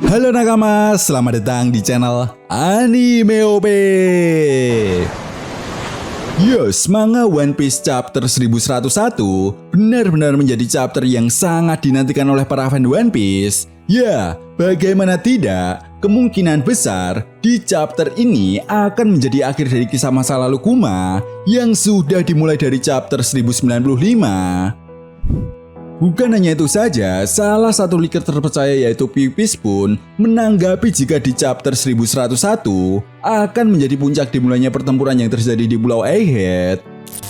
Halo nakama, selamat datang di channel Anime OP. Yes, manga One Piece chapter 1101 benar-benar menjadi chapter yang sangat dinantikan oleh para fan One Piece. Ya, bagaimana tidak, kemungkinan besar di chapter ini akan menjadi akhir dari kisah masa lalu Kuma yang sudah dimulai dari chapter 1095. Bukan hanya itu saja, salah satu leaker terpercaya yaitu Pipis pun menanggapi jika di chapter 1101 akan menjadi puncak dimulainya pertempuran yang terjadi di Pulau Egghead.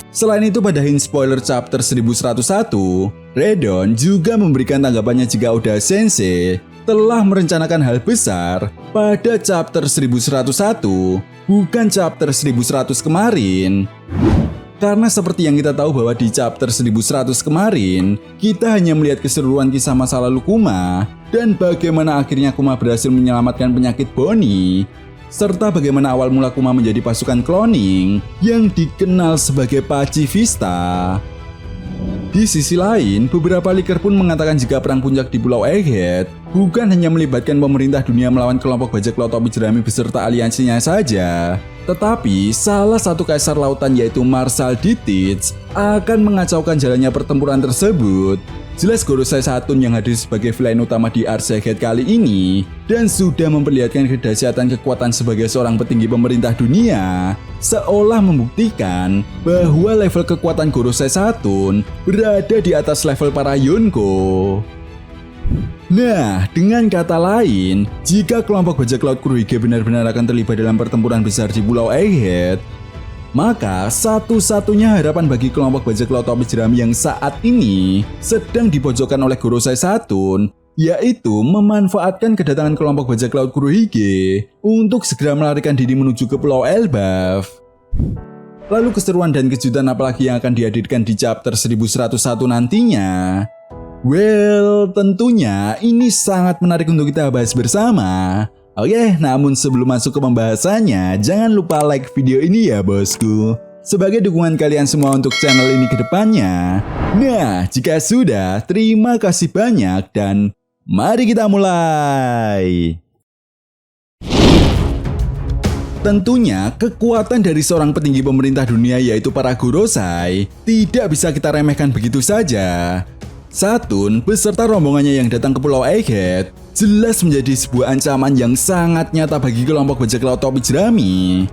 Selain itu, pada hint spoiler chapter 1101, Redon juga memberikan tanggapannya jika Oda Sensei telah merencanakan hal besar pada chapter 1101, bukan chapter 1100 kemarin. Karena seperti yang kita tahu bahwa di chapter 1100 kemarin, kita hanya melihat keseruan kisah masa lalu Kuma dan bagaimana akhirnya Kuma berhasil menyelamatkan penyakit Bonnie, serta bagaimana awal mula Kuma menjadi pasukan cloning yang dikenal sebagai Pacifista. Di sisi lain, beberapa leaker pun mengatakan jika perang puncak di Pulau Egghead bukan hanya melibatkan pemerintah dunia melawan kelompok bajak laut topi jerami beserta aliansinya saja, tetapi salah satu kaisar lautan yaitu Marshal Ditich akan mengacaukan jalannya pertempuran tersebut. Jelas Gorosei Satoon yang hadir sebagai villain utama di Arc Egghead kali ini dan sudah memperlihatkan kedahsyatan kekuatan sebagai seorang petinggi pemerintah dunia, seolah membuktikan bahwa level kekuatan Gorosei Satoon berada di atas level para Yonko. Nah, dengan kata lain, jika kelompok bajak laut Kurohige benar-benar akan terlibat dalam pertempuran besar di Pulau Egghead, maka satu-satunya harapan bagi kelompok bajak laut topi jerami yang saat ini sedang dipojokkan oleh Gorosei Satoon, yaitu memanfaatkan kedatangan kelompok bajak laut Kurohige untuk segera melarikan diri menuju ke Pulau Elbaf. Lalu keseruan dan kejutan apalagi yang akan dihadirkan di chapter 1101 nantinya? Well, tentunya ini sangat menarik untuk kita bahas bersama. Oke, namun sebelum masuk ke pembahasannya, jangan lupa like video ini ya bosku, sebagai dukungan kalian semua untuk channel ini ke depannya. Nah, jika sudah, terima kasih banyak dan mari kita mulai. Tentunya, kekuatan dari seorang petinggi pemerintah dunia yaitu para Gorosei tidak bisa kita remehkan begitu saja. Satoon beserta rombongannya yang datang ke Pulau Egghead jelas menjadi sebuah ancaman yang sangat nyata bagi kelompok bajak laut topi jerami.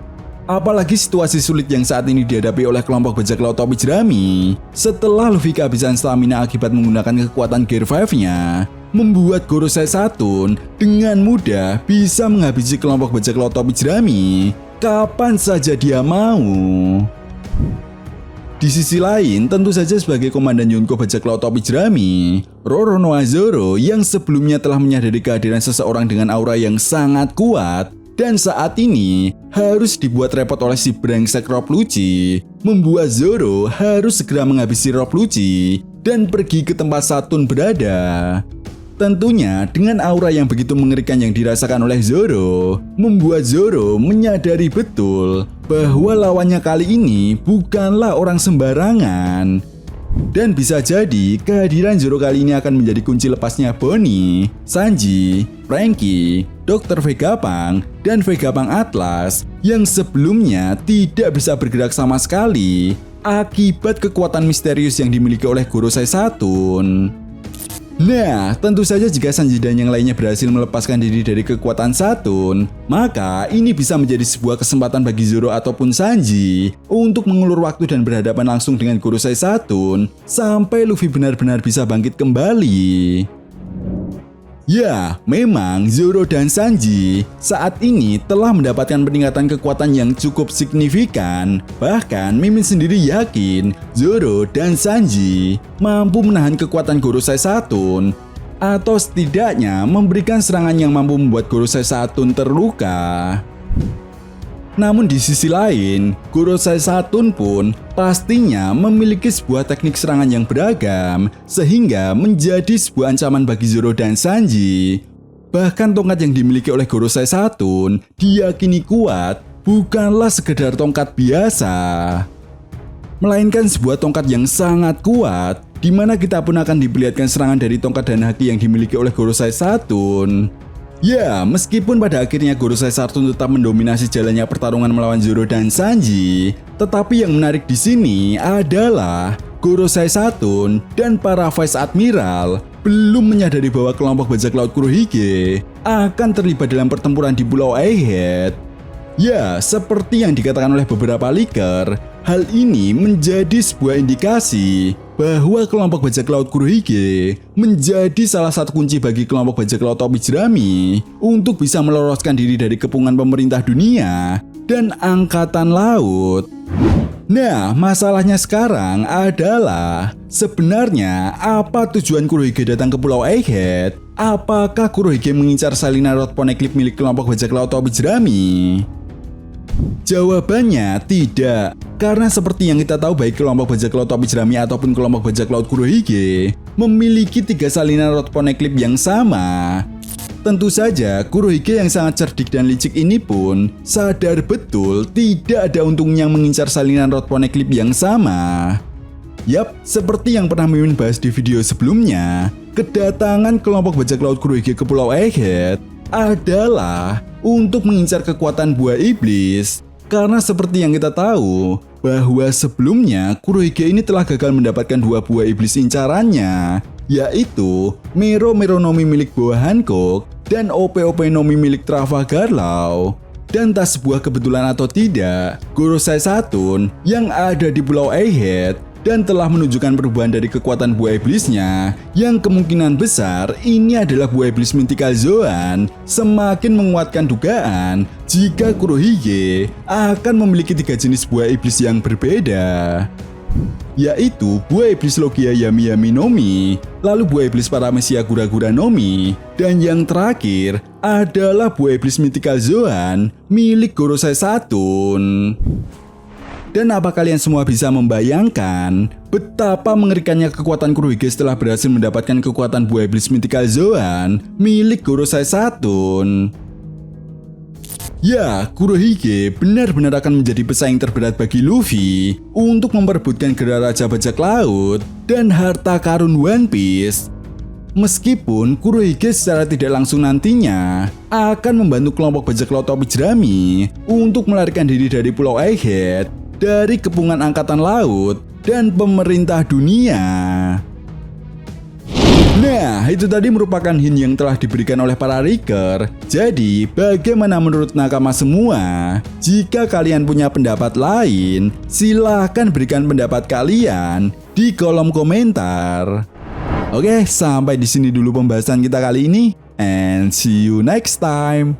Apalagi situasi sulit yang saat ini dihadapi oleh kelompok bajak laut topi jerami setelah Luffy kehabisan stamina akibat menggunakan kekuatan Gear 5-nya, membuat Gorosei Satoon dengan mudah bisa menghabisi kelompok bajak laut topi jerami kapan saja dia mau. Di sisi lain, tentu saja sebagai komandan Yonko bajak laut topi jerami, Roronoa Zoro yang sebelumnya telah menyadari kehadiran seseorang dengan aura yang sangat kuat dan saat ini harus dibuat repot oleh si brengsek Rob Lucci, membuat Zoro harus segera menghabisi Rob Lucci dan pergi ke tempat Satoon berada. Tentunya dengan aura yang begitu mengerikan yang dirasakan oleh Zoro, membuat Zoro menyadari betul bahwa lawannya kali ini bukanlah orang sembarangan. Dan bisa jadi kehadiran Zoro kali ini akan menjadi kunci lepasnya Bonnie, Sanji, Franky, Dr. Vegapunk, dan Vegapunk Atlas yang sebelumnya tidak bisa bergerak sama sekali akibat kekuatan misterius yang dimiliki oleh Gorosei Satoon. Nah, tentu saja jika Sanji dan yang lainnya berhasil melepaskan diri dari kekuatan Satoon, maka ini bisa menjadi sebuah kesempatan bagi Zoro ataupun Sanji untuk mengulur waktu dan berhadapan langsung dengan Gorosei Satoon sampai Luffy benar-benar bisa bangkit kembali. Ya, memang Zoro dan Sanji saat ini telah mendapatkan peningkatan kekuatan yang cukup signifikan. Bahkan Mimin sendiri yakin Zoro dan Sanji mampu menahan kekuatan Gorosei Satoon, atau setidaknya memberikan serangan yang mampu membuat Gorosei Satoon terluka. Namun di sisi lain, Gorosei Satoon pun pastinya memiliki sebuah teknik serangan yang beragam sehingga menjadi sebuah ancaman bagi Zoro dan Sanji. Bahkan tongkat yang dimiliki oleh Gorosei Satoon diyakini kuat bukanlah sekedar tongkat biasa, melainkan sebuah tongkat yang sangat kuat, di mana kita pun akan diperlihatkan serangan dari tongkat dan haki yang dimiliki oleh Gorosei Satoon. Ya, meskipun pada akhirnya Gorosei Saturn tetap mendominasi jalannya pertarungan melawan Zoro dan Sanji, tetapi yang menarik di sini adalah Gorosei Saturn dan para Vice Admiral belum menyadari bahwa kelompok bajak laut Kurohige akan terlibat dalam pertempuran di Pulau Egghead. Ya, seperti yang dikatakan oleh beberapa leaker, hal ini menjadi sebuah indikasi bahwa kelompok bajak laut Kurohige menjadi salah satu kunci bagi kelompok bajak laut topi jerami untuk bisa meloloskan diri dari kepungan pemerintah dunia dan angkatan laut. Nah, masalahnya sekarang adalah sebenarnya apa tujuan Kurohige datang ke Pulau Egghead? Apakah Kurohige mengincar salinan Road Poneglyph milik kelompok bajak laut topi jerami? Jawabannya tidak, karena seperti yang kita tahu baik kelompok bajak laut topi jerami ataupun kelompok bajak laut Kurohige memiliki 3 salinan Road Poneglyph yang sama. Tentu saja Kurohige yang sangat cerdik dan licik ini pun sadar betul tidak ada untungnya mengincar salinan Road Poneglyph yang sama. Yap, seperti yang pernah Mimin bahas di video sebelumnya, kedatangan kelompok bajak laut Kurohige ke Pulau Egghead adalah untuk mengincar kekuatan buah iblis. Karena seperti yang kita tahu, bahwa sebelumnya Kurohige ini telah gagal mendapatkan 2 buah iblis incarannya, yaitu Mero Nomi milik Boa Hancock dan OP Nomi milik Trafalgar Law. Dan tak sebuah kebetulan atau tidak, Gorosei Saturn yang ada di Pulau Egghead dan telah menunjukkan perubahan dari kekuatan buah iblisnya yang kemungkinan besar ini adalah buah iblis Mythical Zoan, semakin menguatkan dugaan jika Kurohige akan memiliki 3 jenis buah iblis yang berbeda, yaitu buah iblis Logia Yami Yami Nomi, lalu buah iblis Paramecia Gura Gura Nomi, dan yang terakhir adalah buah iblis Mythical Zoan milik Gorosei Saturn. Dan apa kalian semua bisa membayangkan betapa mengerikannya kekuatan Kurohige setelah berhasil mendapatkan kekuatan buah iblis Mythical Zoan milik Gorosei Saturn? Ya, Kurohige benar-benar akan menjadi pesaing terberat bagi Luffy untuk memperebutkan gelar Raja Bajak Laut dan harta karun One Piece. Meskipun Kurohige secara tidak langsung nantinya akan membantu kelompok bajak laut topi jerami untuk melarikan diri dari Pulau Egghead, dari kepungan angkatan laut dan pemerintah dunia. Nah, itu tadi merupakan hint yang telah diberikan oleh para leaker. Jadi, bagaimana menurut nakama semua? Jika kalian punya pendapat lain, silahkan berikan pendapat kalian di kolom komentar. Oke, sampai di sini dulu pembahasan kita kali ini, and see you next time.